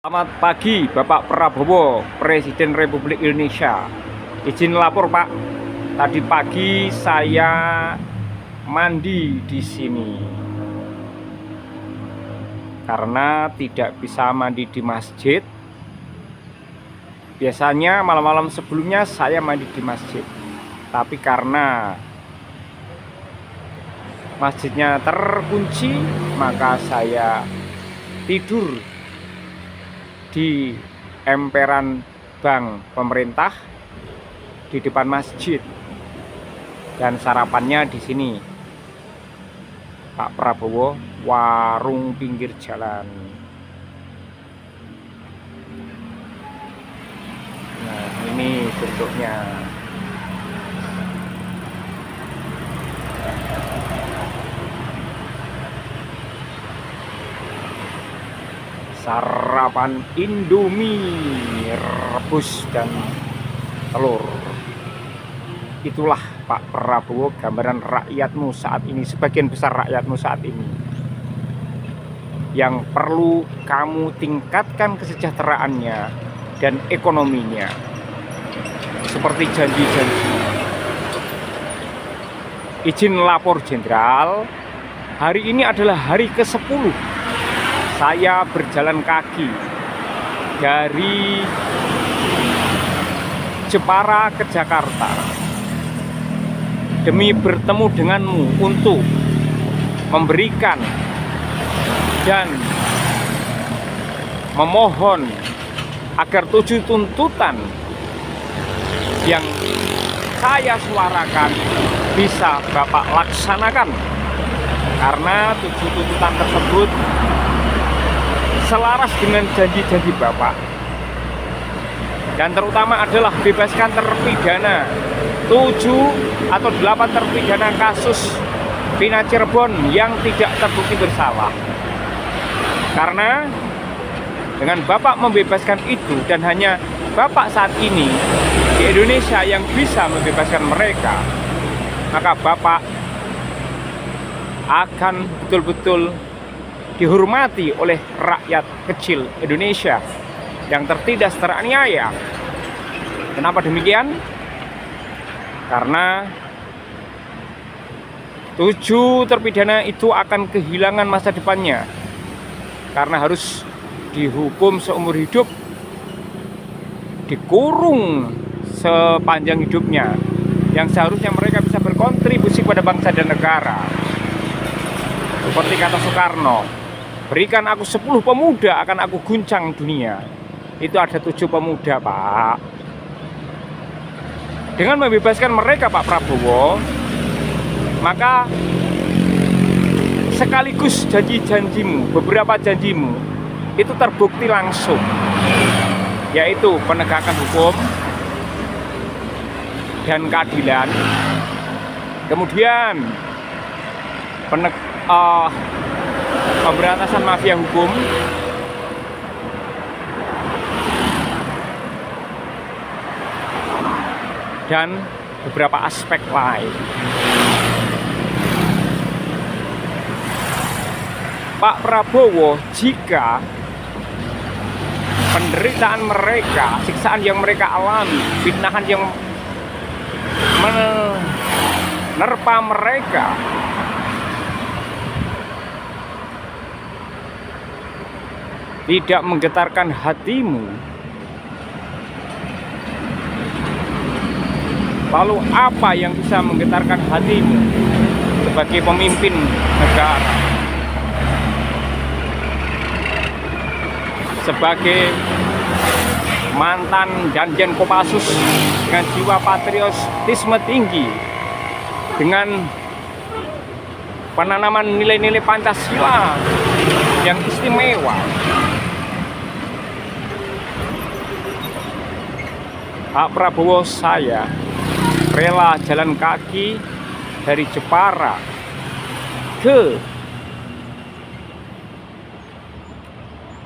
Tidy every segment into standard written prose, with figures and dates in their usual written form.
Selamat pagi Bapak Prabowo, Presiden Republik Indonesia. Izin lapor Pak, tadi pagi saya mandi di sini karena tidak bisa mandi di masjid. Biasanya malam-malam sebelumnya saya mandi di masjid, tapi karena masjidnya terkunci maka saya tidur di emperan bank pemerintah di depan masjid, dan sarapannya di sini Pak Prabowo, warung pinggir jalan. Nah, ini bentuknya. Sarapan Indomie rebus dan telur. Itulah Pak Prabowo, gambaran rakyatmu saat ini, sebagian besar rakyatmu saat ini, yang perlu kamu tingkatkan kesejahteraannya dan ekonominya seperti janji-janji. Izin lapor Jenderal, hari ini adalah hari ke-10 saya berjalan kaki dari Jepara ke Jakarta demi bertemu denganmu untuk memberikan dan memohon agar 7 tuntutan yang saya suarakan bisa Bapak laksanakan, karena 7 tuntutan tersebut selaras dengan janji-janji Bapak, dan terutama adalah bebaskan terpidana 7 atau 8 terpidana kasus Vina Cirebon yang tidak terbukti bersalah. Karena dengan Bapak membebaskan itu, dan hanya Bapak saat ini di Indonesia yang bisa membebaskan mereka, maka Bapak akan betul-betul dihormati oleh rakyat kecil Indonesia yang tertindas, teraniaya. Kenapa demikian? Karena 7 terpidana itu akan kehilangan masa depannya, karena harus dihukum seumur hidup, dikurung sepanjang hidupnya, yang seharusnya mereka bisa berkontribusi pada bangsa dan negara. Seperti kata Soekarno, berikan aku 10 pemuda, akan aku guncang dunia. Itu ada 7 pemuda, Pak. Dengan membebaskan mereka, Pak Prabowo, maka sekaligus janji-janjimu, beberapa janjimu itu terbukti langsung, yaitu penegakan hukum dan keadilan, kemudian pemberantasan mafia hukum, dan beberapa aspek lain. Pak Prabowo, jika penderitaan mereka, siksaan yang mereka alami, fitnahan yang menerpa mereka tidak menggetarkan hatimu, lalu apa yang bisa menggetarkan hatimu sebagai pemimpin negara, sebagai mantan Danjen Kopassus dengan jiwa patriotisme tinggi, dengan penanaman nilai-nilai Pancasila yang istimewa? Pak Prabowo, saya rela jalan kaki dari Jepara ke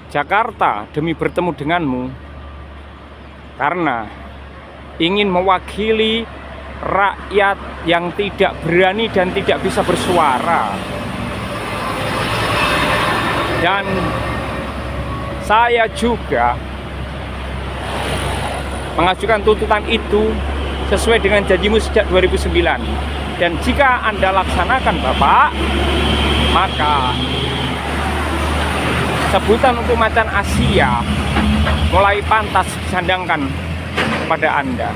Jakarta demi bertemu denganmu, karena ingin mewakili rakyat yang tidak berani dan tidak bisa bersuara. Dan saya juga mengajukan tuntutan itu sesuai dengan janjimu sejak 2009. Dan jika Anda laksanakan Bapak, maka sebutan untuk macan Asia mulai pantas disandangkan pada Anda.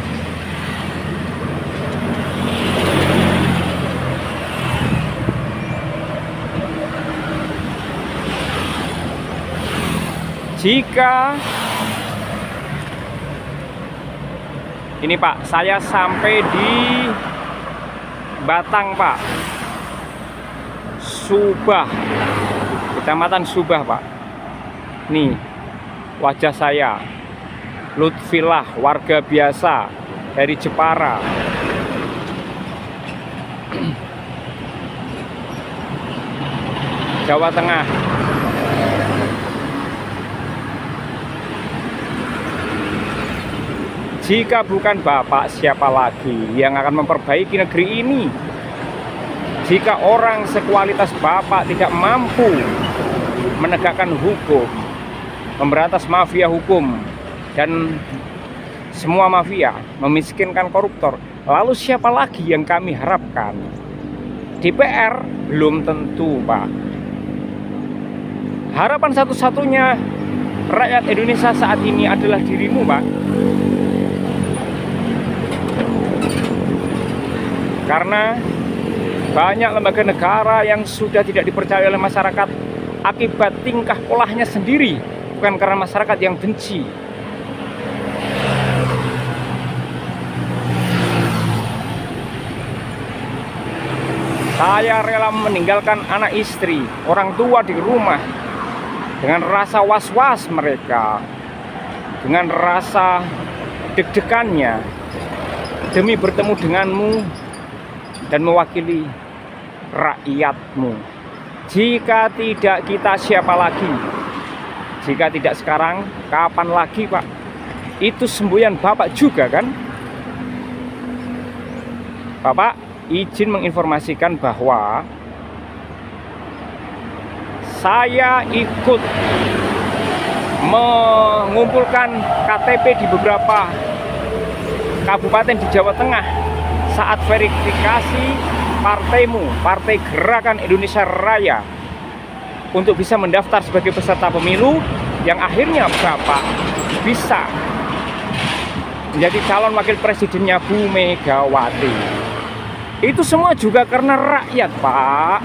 Jika ini Pak, saya sampai di Batang Pak, Subah, Kecamatan Subah Pak. Nih wajah saya, Lutfilah, warga biasa dari Jepara. Jawa Tengah. Jika bukan Bapak, siapa lagi yang akan memperbaiki negeri ini? Jika orang sekualitas Bapak tidak mampu menegakkan hukum, memberantas mafia hukum, dan semua mafia, memiskinkan koruptor, lalu siapa lagi yang kami harapkan? DPR belum tentu, Pak. Harapan satu-satunya rakyat Indonesia saat ini adalah dirimu, Pak. Karena banyak lembaga negara yang sudah tidak dipercaya oleh masyarakat akibat tingkah polanya sendiri, bukan karena masyarakat yang benci. Saya rela meninggalkan anak istri, orang tua di rumah dengan rasa was-was mereka, dengan rasa deg-degannya demi bertemu denganmu dan mewakili rakyatmu. Jika tidak kita, siapa lagi? Jika tidak sekarang, kapan lagi, Pak? Itu semboyan Bapak juga kan? Bapak izin menginformasikan bahwa saya ikut mengumpulkan KTP di beberapa kabupaten di Jawa Tengah saat verifikasi partaimu, Partai Gerakan Indonesia Raya, untuk bisa mendaftar sebagai peserta pemilu yang akhirnya Bapak bisa menjadi calon wakil presidennya Bu Megawati. Itu semua juga karena rakyat, Pak.